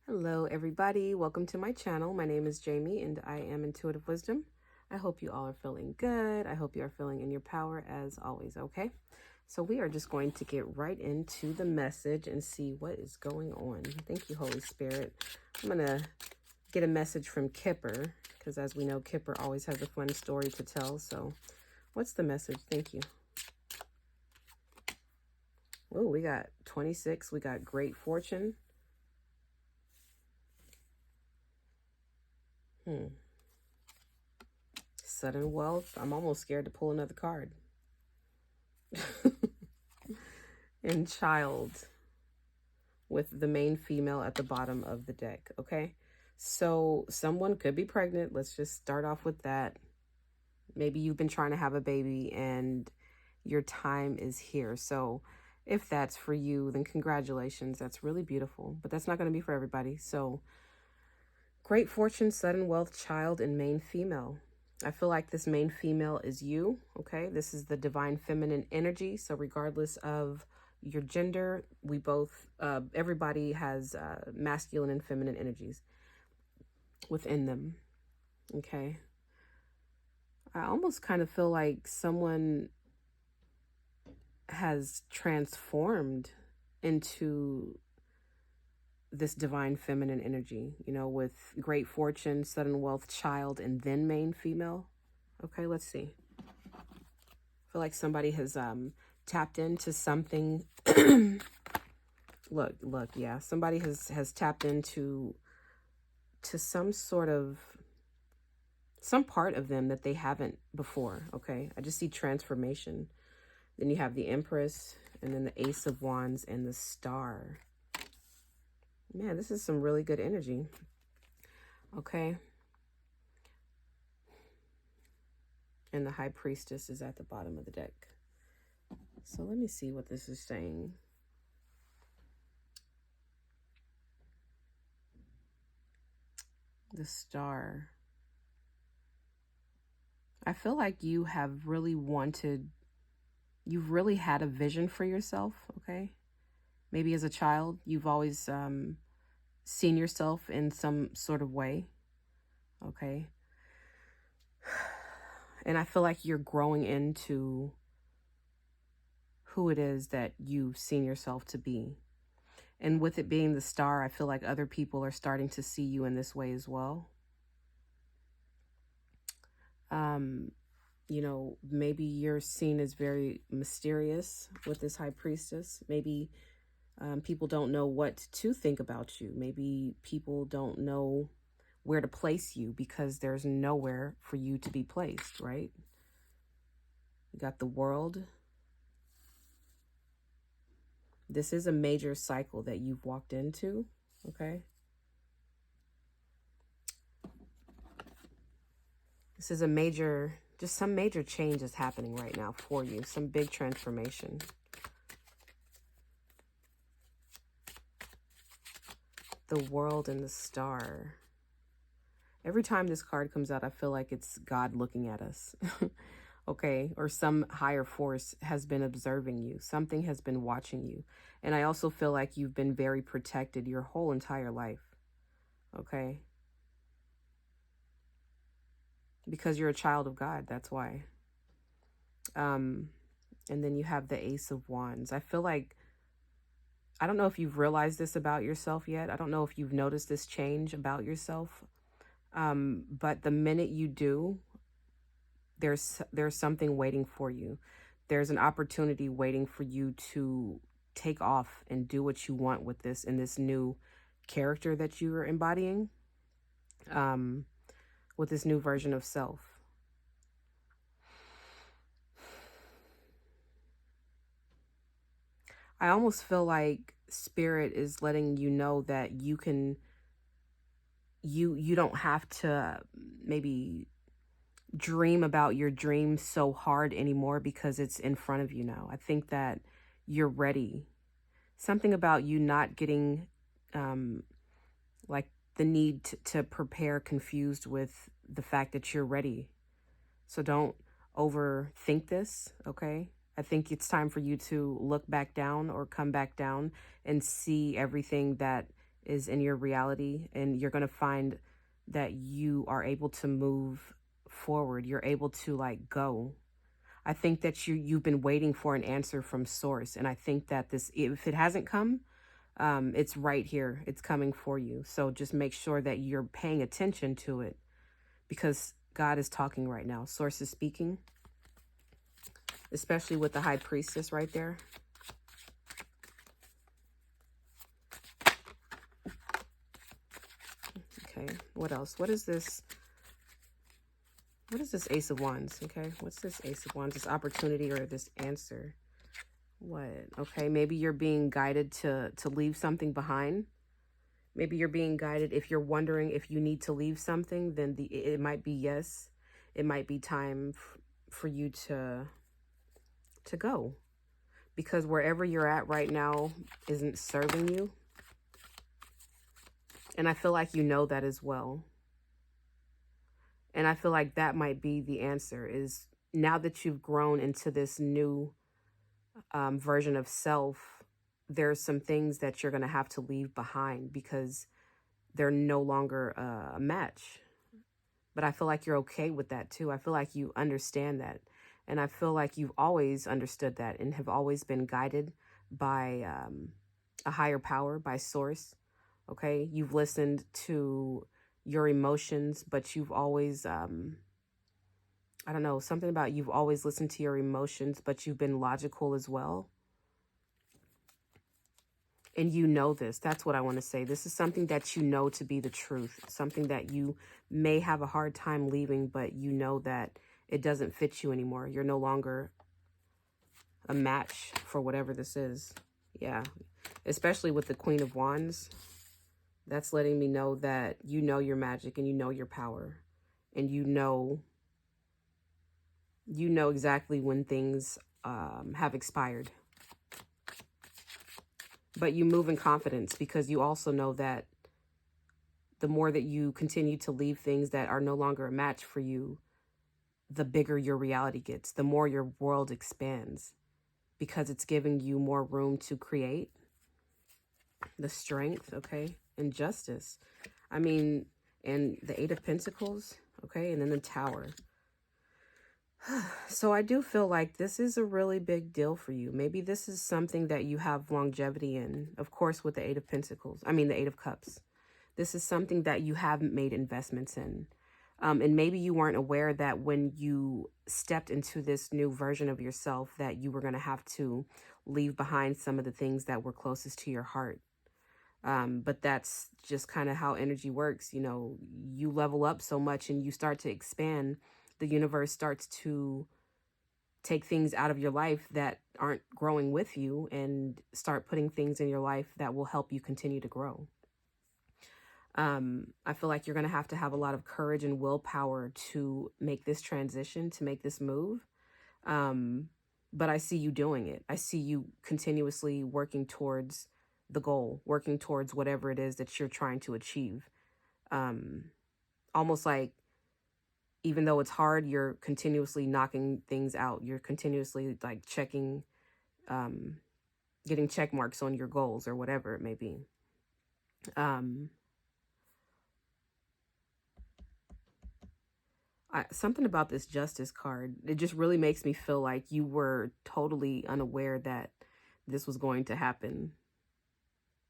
Hello, everybody. Welcome to my channel. My name is Jamie and I am Intuitive Wisdom. I hope you all are feeling good. I hope you are feeling in your power as always, okay? So we are just going to get right into the message and see what is going on. Thank you, Holy Spirit. I'm going to get a message from Kipper because as we know, Kipper always has a fun story to tell. So what's the message? Thank you. Oh, we got 26. We got great fortune. Sudden wealth. I'm almost scared to pull another card. And child with the main female at the bottom of the deck. Okay. So someone could be pregnant. Let's just start off with that. Maybe you've been trying to have a baby and your time is here. So if that's for you, then congratulations. That's really beautiful, but that's not going to be for everybody. So great fortune, sudden wealth, child, and main female. I feel like this main female is you, okay? This is the divine feminine energy. So regardless of your gender, we both, everybody has masculine and feminine energies within them, okay? I almost kind of feel like someone has transformed into this divine feminine energy, you know, with great fortune, sudden wealth, child, and then main female. Okay, let's see. I feel like somebody has tapped into something. look, yeah. Somebody has tapped into some sort of some part of them that they haven't before. Okay. I just see transformation. Then you have the Empress, and then the Ace of Wands and the Star. Man, this is some really good energy. Okay. And the High Priestess is at the bottom of the deck. So let me see what this is saying. The Star. I feel like you have really wanted, you've really had a vision for yourself, okay? Maybe as a child, you've always seen yourself in some sort of way, okay? And I feel like you're growing into who it is that you've seen yourself to be. And with it being the Star, I feel like other people are starting to see you in this way as well. You know, maybe you're seen as very mysterious with this High Priestess. Maybe people don't know what to think about you. Maybe people don't know where to place you because there's nowhere for you to be placed, right? You got the World. This is a major cycle that you've walked into, okay? This is a major, just some major change is happening right now for you. Some big transformation. The World and the Star. Every time this card comes out, I feel like it's God looking at us. Okay, or some higher force has been observing you. Something has been watching you. And I also feel like you've been very protected your whole entire life. Okay? Because you're a child of God, that's why. And then you have the Ace of Wands. I feel like, I don't know if you've realized this about yourself yet. I don't know if you've noticed this change about yourself. But the minute you do, there's something waiting for you. There's an opportunity waiting for you to take off and do what you want with this in this new character that you're embodying, with this new version of self. I almost feel like Spirit is letting you know that you can, you don't have to maybe dream about your dream so hard anymore because it's in front of you now. I think that you're ready. Something about you not getting like the need to prepare confused with the fact that you're ready. So don't overthink this, okay? I think it's time for you to look back down or come back down and see everything that is in your reality, and you're going to find that you are able to move forward. You're able to like go. I think that you've been waiting for an answer from source, and I think that this, if it hasn't come, it's right here. It's coming for you. So just make sure that you're paying attention to it, because God is talking right now. Source is speaking, especially with the high priestess right there. Okay, what else? What is this? What is this Ace of Wands? Okay, what's this Ace of Wands? This opportunity or this answer? What? Okay, maybe you're being guided to leave something behind. Maybe you're being guided. If you're wondering if you need to leave something, then it might be yes. It might be time for you to go, because wherever you're at right now isn't serving you. And I feel like you know that as well. And I feel like that might be the answer, is now that you've grown into this new version of self, there's some things that you're going to have to leave behind because they're no longer a match. But I feel like you're okay with that too. I feel like you understand that. And I feel like you've always understood that and have always been guided by a higher power, by source. Okay. You've listened to your emotions, but you've always, I don't know, something about you've always listened to your emotions, but you've been logical as well. And you know this. That's what I want to say. This is something that you know to be the truth. Something that you may have a hard time leaving, but you know that it doesn't fit you anymore. You're no longer a match for whatever this is. Yeah. Especially with the Queen of Wands. That's letting me know that you know your magic and you know your power. And you know exactly when things have expired. But you move in confidence because you also know that the more that you continue to leave things that are no longer a match for you, the bigger your reality gets, the more your world expands, because it's giving you more room to create. The Strength, okay, and Justice. I mean, and the Eight of Pentacles, okay, and then the Tower. So I do feel like this is a really big deal for you. Maybe this is something that you have longevity in, of course, with the Eight of Pentacles. I mean, the Eight of Cups. This is something that you haven't made investments in. And maybe you weren't aware that when you stepped into this new version of yourself, that you were going to have to leave behind some of the things that were closest to your heart. But that's just kind of how energy works. You know, you level up so much and you start to expand. The universe starts to take things out of your life that aren't growing with you and start putting things in your life that will help you continue to grow. I feel like you're going to have a lot of courage and willpower to make this transition, to make this move. But I see you doing it. I see you continuously working towards the goal, working towards whatever it is that you're trying to achieve. Almost like, even though it's hard, you're continuously knocking things out. You're continuously like checking, getting check marks on your goals or whatever it may be. Something about this Justice card, it just really makes me feel like you were totally unaware that this was going to happen.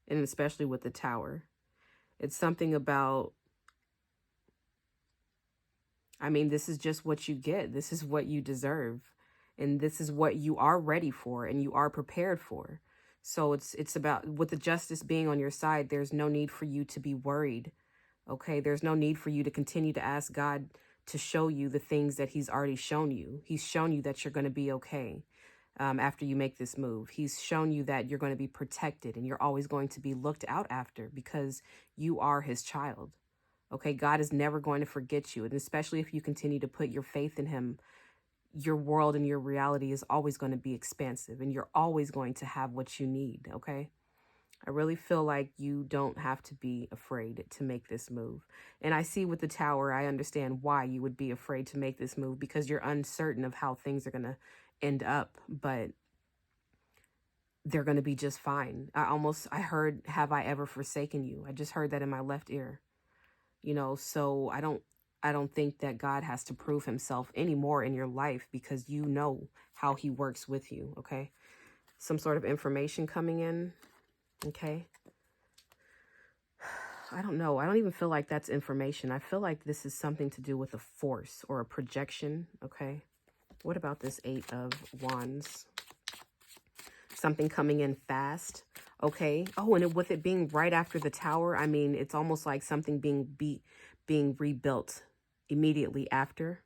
And especially with the Tower. It's something about, I mean, this is just what you get. This is what you deserve. And this is what you are ready for and you are prepared for. So it's about, with the Justice being on your side, there's no need for you to be worried. Okay, there's no need for you to continue to ask God to show you the things that he's already shown you. He's shown you that you're going to be okay after you make this move. He's shown you that you're going to be protected and you're always going to be looked out after because you are his child. Okay, God is never going to forget you. And especially if you continue to put your faith in him, your world and your reality is always going to be expansive and you're always going to have what you need. Okay. I really feel like you don't have to be afraid to make this move. And I see with the Tower, I understand why you would be afraid to make this move because you're uncertain of how things are going to end up. But they're going to be just fine. I heard, have I ever forsaken you? I just heard that in my left ear, so I don't think that God has to prove himself anymore in your life, because you know how he works with you. Okay. Some sort of information coming in. Okay. I don't know. I don't even feel like that's information. I feel like this is something to do with a force or a projection. Okay. What about this 8 of Wands? Something coming in fast. Okay. Oh, and with it being right after the Tower, I mean, it's almost like something being rebuilt immediately after.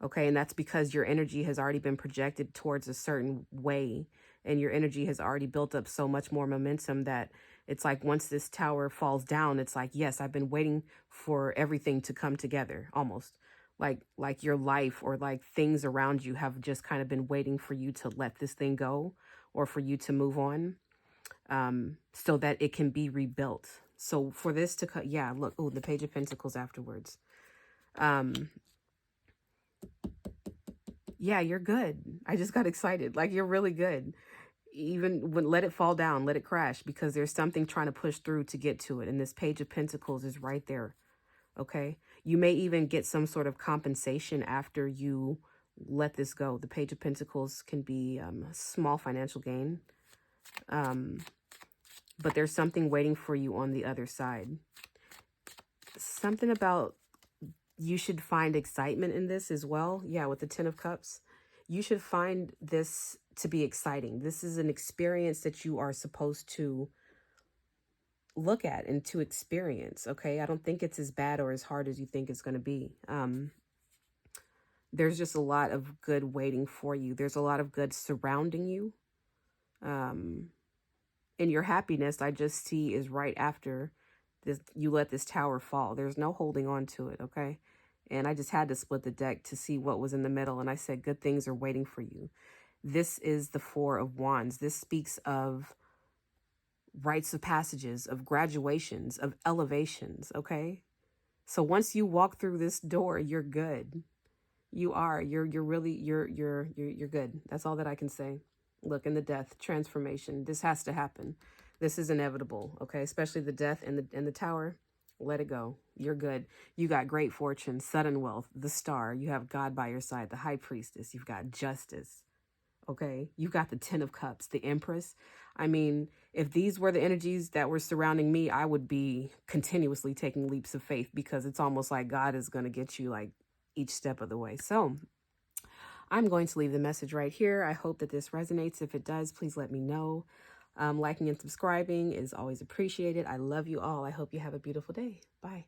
Okay. And that's because your energy has already been projected towards a certain way, and your energy has already built up so much more momentum that it's like once this tower falls down, it's like, yes, I've been waiting for everything to come together, almost like your life or like things around you have just kind of been waiting for you to let this thing go, or for you to move on, so that it can be rebuilt. So for this to cut, yeah, look, oh, the Page of Pentacles afterwards. Yeah, you're good. I just got excited. Like, you're really good. Even when, let it fall down, let it crash, because there's something trying to push through to get to it. And this Page of Pentacles is right there. Okay. You may even get some sort of compensation after you let this go. The Page of Pentacles can be a small financial gain. But there's something waiting for you on the other side. Something about, you should find excitement in this as well. Yeah, with the 10 of Cups. You should find this to be exciting. This is an experience that you are supposed to look at and to experience. Okay. I don't think it's as bad or as hard as you think it's going to be. There's just a lot of good waiting for you. There's a lot of good surrounding you. And your happiness, I just see, is right after this. You let this tower fall. There's no holding on to it. Okay. And I just had to split the deck to see what was in the middle. And I said, good things are waiting for you. This is the 4 of Wands. This speaks of rites of passages, of graduations, of elevations. Okay. So once you walk through this door, you're good. You are, you're really, you're good. That's all that I can say. Look, in the Death, transformation. This has to happen. This is inevitable. Okay. Especially the Death and the Tower. Let it go. You're good. You got great fortune, sudden wealth, the Star. You have God by your side, the High Priestess. You've got justice. Okay. You've got the 10 of Cups, the Empress. I mean, if these were the energies that were surrounding me, I would be continuously taking leaps of faith, because it's almost like God is going to get you like each step of the way. So I'm going to leave the message right here. I hope that this resonates. If it does, please let me know. Liking and subscribing is always appreciated. I love you all. I hope you have a beautiful day. Bye.